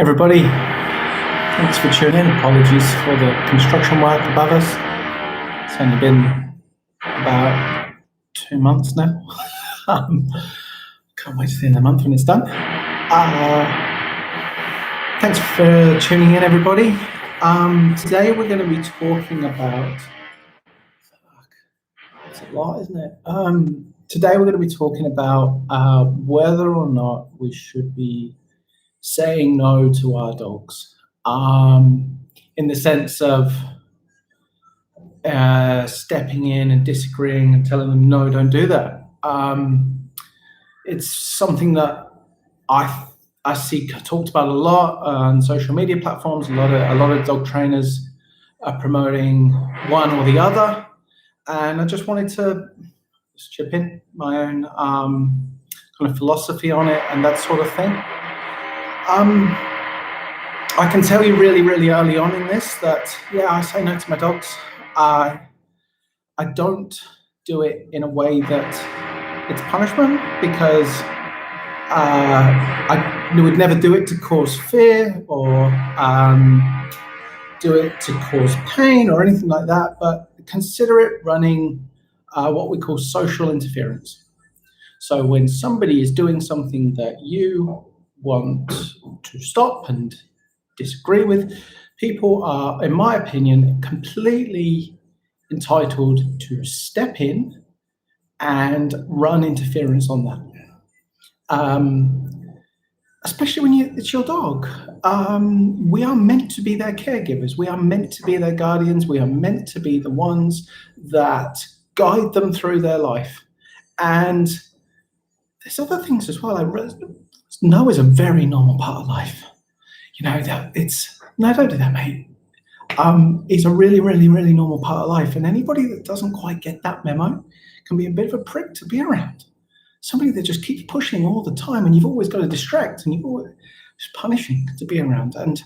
Everybody, thanks for tuning in. Apologies for the construction work above us. It's only been about 2 months now. Can't wait to the end of the month when it's done. Thanks for tuning in, everybody. Today we're going to be talking about... It's a lot, isn't it? Today we're going to be talking about whether or not we should be saying no to our dogs, in the sense of stepping in and disagreeing and telling them, no, don't do that. It's something that I see talked about a lot on social media platforms. A lot of dog trainers are promoting one or the other, and I just wanted to just chip in my own kind of philosophy on it and that sort of thing. I can tell you really, really early on in this that, yeah, I say no to my dogs. I don't do it in a way that it's punishment, because I would never do it to cause fear or do it to cause pain or anything like that, but consider it running what we call social interference. So when somebody is doing something that you want to stop and disagree with, people are, in my opinion, completely entitled to step in and run interference on that. Especially when it's your dog. We are meant to be their caregivers. We are meant to be their guardians. We are meant to be the ones that guide them through their life. And there's other things as well. No is a very normal part of life. That no, don't do that, mate. It's a really, really, really normal part of life. And anybody that doesn't quite get that memo can be a bit of a prick to be around. Somebody that just keeps pushing all the time, and you've always got to distract, and you've always just punishing to be around. And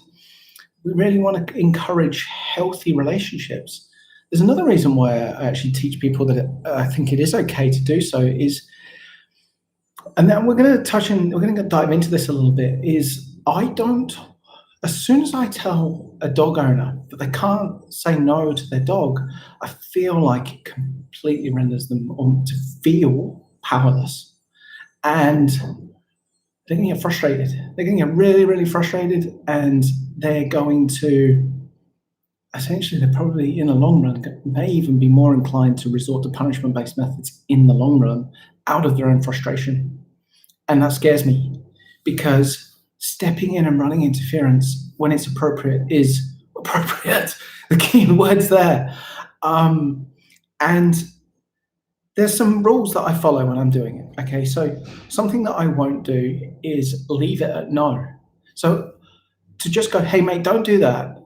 we really want to encourage healthy relationships. There's another reason why I actually teach people that I think it is okay to do so is, and then we're going to dive into this a little bit, is as soon as I tell a dog owner that they can't say no to their dog, I feel like it completely renders them to feel powerless. And they're going to get frustrated. They're going to get really, really frustrated, and they're going to, essentially, they're probably, in the long run, may even be more inclined to resort to punishment-based methods in the long run out of their own frustration. And that scares me, because stepping in and running interference when it's appropriate is appropriate. The key words there. And there's some rules that I follow when I'm doing it. Okay, so something that I won't do is leave it at no. So to just go, hey mate, don't do that,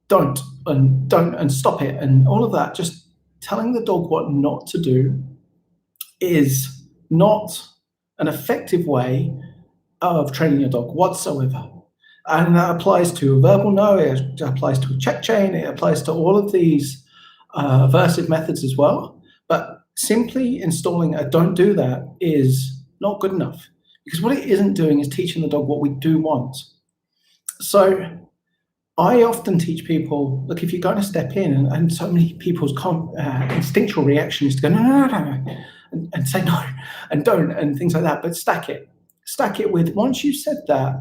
don't and stop it and all of that, just telling the dog what not to do is not an effective way of training your dog whatsoever. And that applies to a verbal no, it applies to a check chain, it applies to all of these aversive methods as well. But simply installing a don't do that is not good enough, because what it isn't doing is teaching the dog what we do want. So I often teach people, look, if you're going to step in, and so many people's instinctual reaction is to go, no, and say no, and don't, and things like that, but stack it with, once you've said that,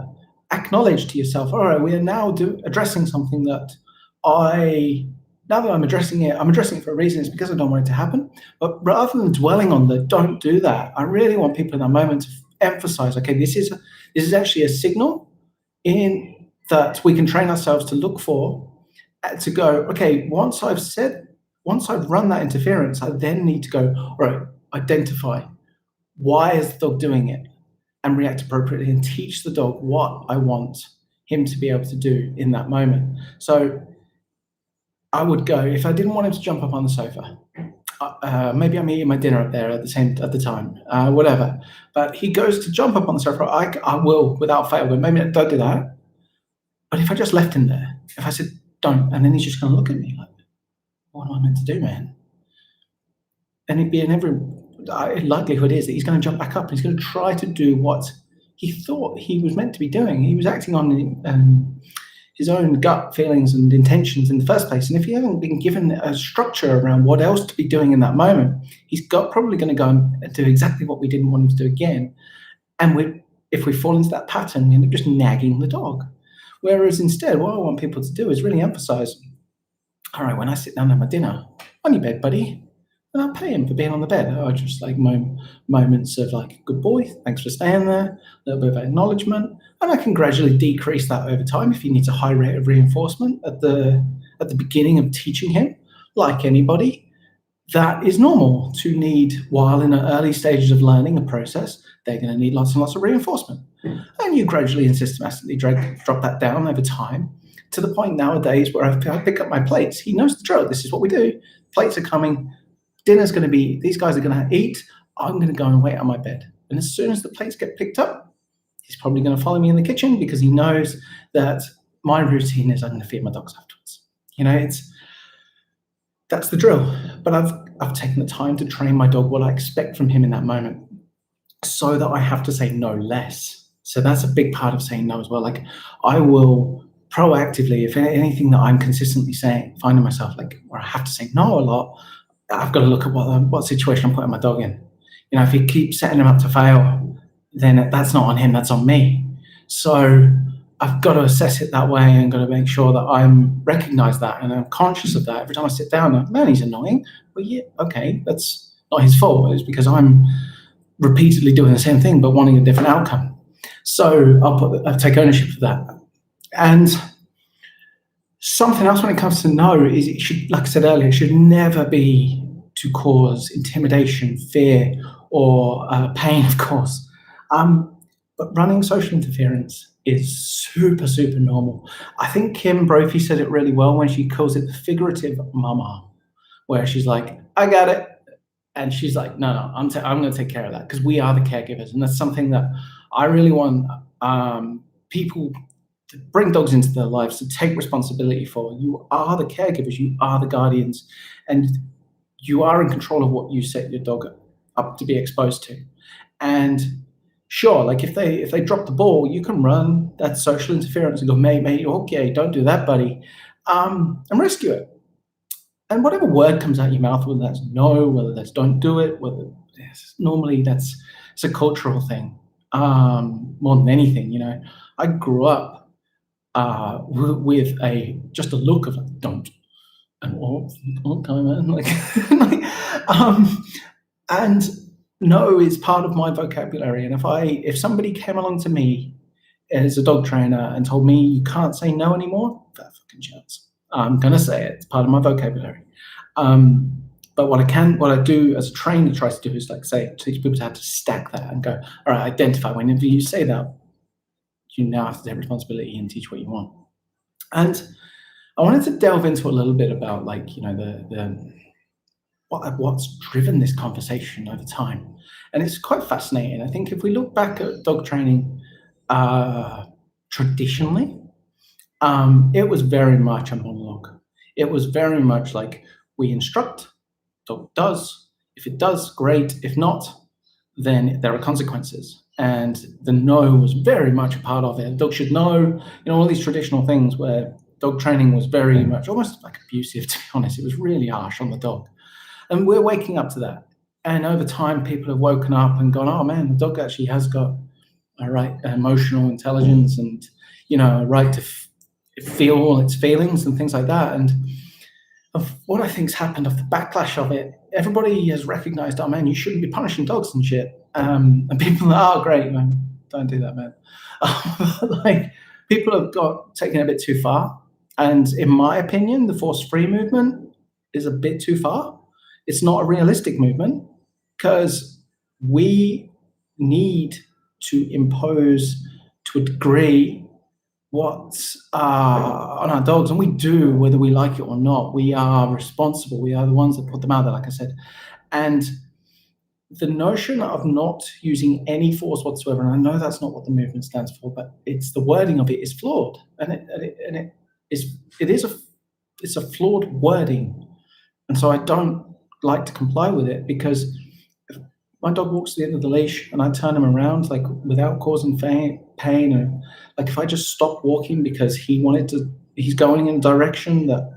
acknowledge to yourself, all right, we are now addressing something that now that I'm addressing it for a reason. It's because I don't want it to happen. But rather than dwelling on the don't do that, I really want people in that moment to emphasize, okay, this is actually a signal in that we can train ourselves to look for, to go, okay, once I've run that interference, I then need to go, all right, identify why is the dog doing it, and react appropriately, and teach the dog what I want him to be able to do in that moment. So I would go, if I didn't want him to jump up on the sofa, maybe I'm eating my dinner up there at the time, whatever, but he goes to jump up on the sofa, I will, without fail, go, maybe don't do that. But if I just left him there, if I said, don't, and then he's just going to look at me like, what am I meant to do, man? And it'd be likelihood is that he's going to jump back up. He's going to try to do what he thought he was meant to be doing. He was acting on his own gut feelings and intentions in the first place. And if he hasn't been given a structure around what else to be doing in that moment, he's probably going to go and do exactly what we didn't want him to do again. And if we fall into that pattern, we end up just nagging the dog. Whereas instead, what I want people to do is really emphasize, all right, when I sit down at my dinner, on your bed, buddy, and I'll pay him for being on the bed. I just like moments of like, good boy, thanks for staying there, a little bit of acknowledgement, and I can gradually decrease that over time if he needs a high rate of reinforcement at the beginning of teaching him. Like anybody, that is normal to need while in the early stages of learning a process. They're going to need lots and lots of reinforcement, and you gradually and systematically drop that down over time to the point nowadays where I pick up my plates. He knows the drill. This is what we do. Plates are coming. Dinner's going to be, these guys are going to eat. I'm going to go and wait on my bed. And as soon as the plates get picked up, he's probably going to follow me in the kitchen because he knows that my routine is I'm going to feed my dogs afterwards. That's the drill. But I've taken the time to train my dog what I expect from him in that moment so that I have to say no less. So that's a big part of saying no as well. Like I will proactively, if anything that I'm consistently finding myself like where I have to say no a lot, I've got to look at what situation I'm putting my dog in. If he keeps setting him up to fail, then that's not on him, that's on me. So I've got to assess it that way and got to make sure that I'm recognize that and I'm conscious of that. Every time I sit down, I'm, man, he's annoying. Well, yeah, okay, that's not his fault. It's because I'm repeatedly doing the same thing but wanting a different outcome. So I'll take ownership of that. And something else when it comes to no is it should, like I said earlier, it should never be to cause intimidation, fear, or pain, of course. But running social interference is super, super normal. I think Kim Brophy said it really well when she calls it the figurative mama, where she's like, I got it. And she's like, no, I'm going to take care of that because we are the caregivers. And that's something that I really want people to bring dogs into their lives, to take responsibility for. You are the caregivers, you are the guardians, and you are in control of what you set your dog up to be exposed to. And sure, like if they drop the ball, you can run that social interference and go, mate, okay, don't do that, buddy, and rescue it. And whatever word comes out your mouth, whether that's no, whether that's don't do it, normally it's a cultural thing more than anything. I grew up with just a look of like, don't, and okay, man, like, and no is part of my vocabulary. And if somebody came along to me as a dog trainer and told me you can't say no anymore, that fucking chance, I'm gonna say it. It's part of my vocabulary. But what I do as a trainer tries to do is like teach people to have to stack that and go, all right, identify whenever you say that, you now have to take responsibility and teach what you want. And I wanted to delve into a little bit about like, what's driven this conversation over time. And it's quite fascinating. I think if we look back at dog training traditionally, it was very much a monologue. It was very much like we instruct, dog does. If it does, great. If not, then there are consequences. And the no was very much a part of it. Dog should know, all these traditional things where dog training was very much almost like abusive, to be honest. It was really harsh on the dog. And we're waking up to that. And over time, people have woken up and gone, oh man, the dog actually has got a right emotional intelligence and, a right to feel all its feelings and things like that. And of what I think's happened of the backlash of it, everybody has recognized, oh man, you shouldn't be punishing dogs and shit. And people are, oh great, man, don't do that, man. Like people have taken it a bit too far. And in my opinion, the force-free movement is a bit too far. It's not a realistic movement because we need to impose to a degree what's on our dogs, and we do, whether we like it or not. We are responsible. We are the ones that put them out there, like I said. And the notion of not using any force whatsoever, and I know that's not what the movement stands for, but it's the wording of it is flawed, and it's a flawed wording, and so I don't like to comply with it because my dog walks to the end of the leash and I turn him around like without causing pain, or like if I just stop walking because he's going in a direction that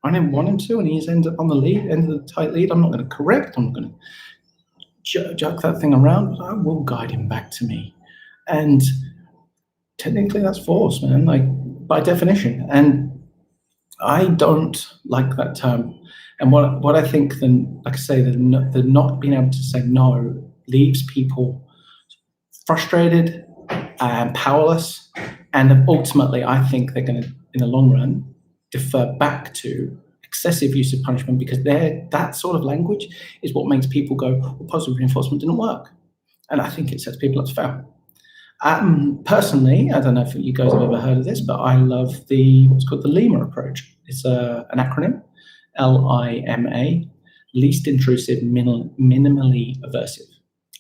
I didn't want him to, and he's ended up on the lead, end of the tight lead, I'm not going to correct. I'm not going to jerk that thing around, but I will guide him back to me. And technically, that's force, man. Like by definition, and I don't like that term. And what I think, then, like I say, the not being able to say no leaves people frustrated and powerless, and ultimately, I think they're going to, in the long run, defer back to excessive use of punishment, because that sort of language is what makes people go, well, positive reinforcement didn't work. And I think it sets people up to fail. Personally, I don't know if you guys have ever heard of this, but I love what's called the LIMA approach. It's an acronym, LIMA, least intrusive, minimally aversive.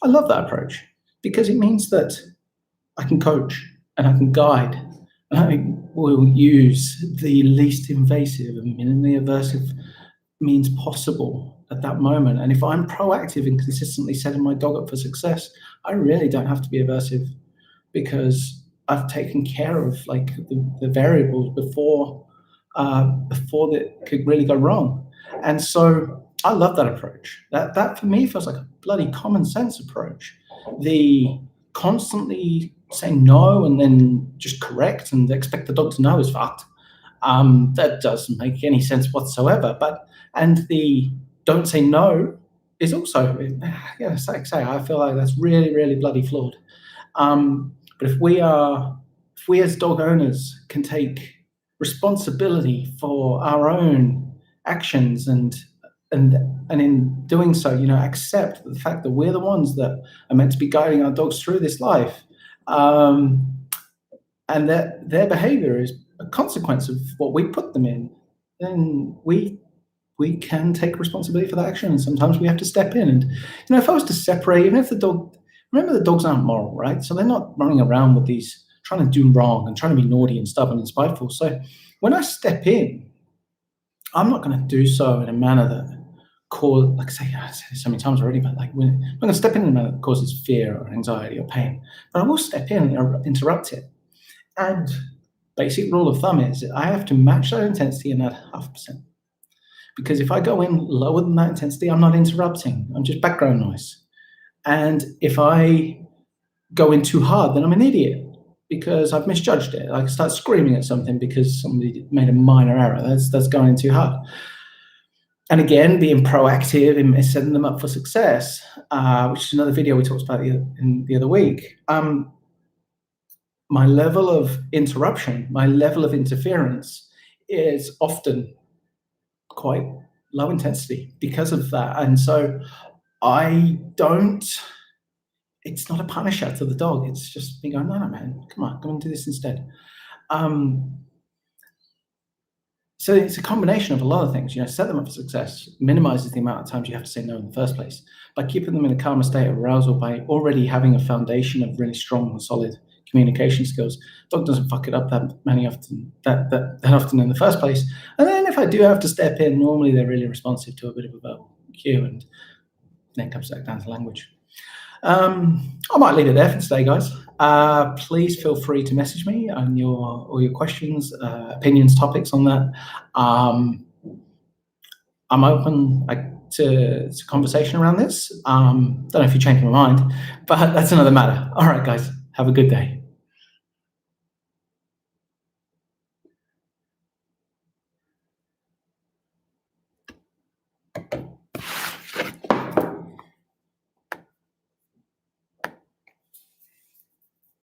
I love that approach because it means that I can coach and I can guide, and I will use the least invasive and minimally aversive means possible at that moment. And if I'm proactive in consistently setting my dog up for success, I really don't have to be aversive, because I've taken care of like the variables before that could really go wrong. And so I love that approach. That for me feels like a bloody common sense approach. The constantly saying no and then just correct and expect the dog to know is fucked. That doesn't make any sense whatsoever. And the don't say no is also, yeah, I feel like that's really, really bloody flawed. But if we as dog owners can take responsibility for our own actions and in doing so, accept the fact that we're the ones that are meant to be guiding our dogs through this life, and that their behavior is a consequence of what we put them in, then we can take responsibility for that action. And sometimes we have to step in. And if I was to separate, even if the dog, remember, the dogs aren't moral, right? So they're not running around with these trying to do wrong and trying to be naughty and stubborn and spiteful. So when I step in, I'm not going to do so in a manner that I said so many times already, but like I'm going to step in a manner that causes fear or anxiety or pain. But I will step in and interrupt it. And basic rule of thumb is I have to match that intensity in that 0.5%. Because if I go in lower than that intensity, I'm not interrupting. I'm just background noise. And if I go in too hard, then I'm an idiot because I've misjudged it. I start screaming at something because somebody made a minor error. That's going in too hard. And again, being proactive in setting them up for success, which is another video we talked about the other week. My level of interruption, my level of interference is often quite low intensity because of that. And so it's not a punisher to the dog. It's just me going, no, man, come and do this instead. So it's a combination of a lot of things. Set them up for success, minimizes the amount of times you have to say no in the first place. By keeping them in a calmer state of arousal, by already having a foundation of really strong and solid communication skills, dog doesn't fuck it up that often in the first place. And then if I do have to step in, normally they're really responsive to a bit of a verbal cue, and then it comes back down to language. I might leave it there for today, guys. Please feel free to message me on all your questions, opinions, topics on that. I'm open to conversation around this. Don't know if you changed my mind, but that's another matter. All right, guys, have a good day.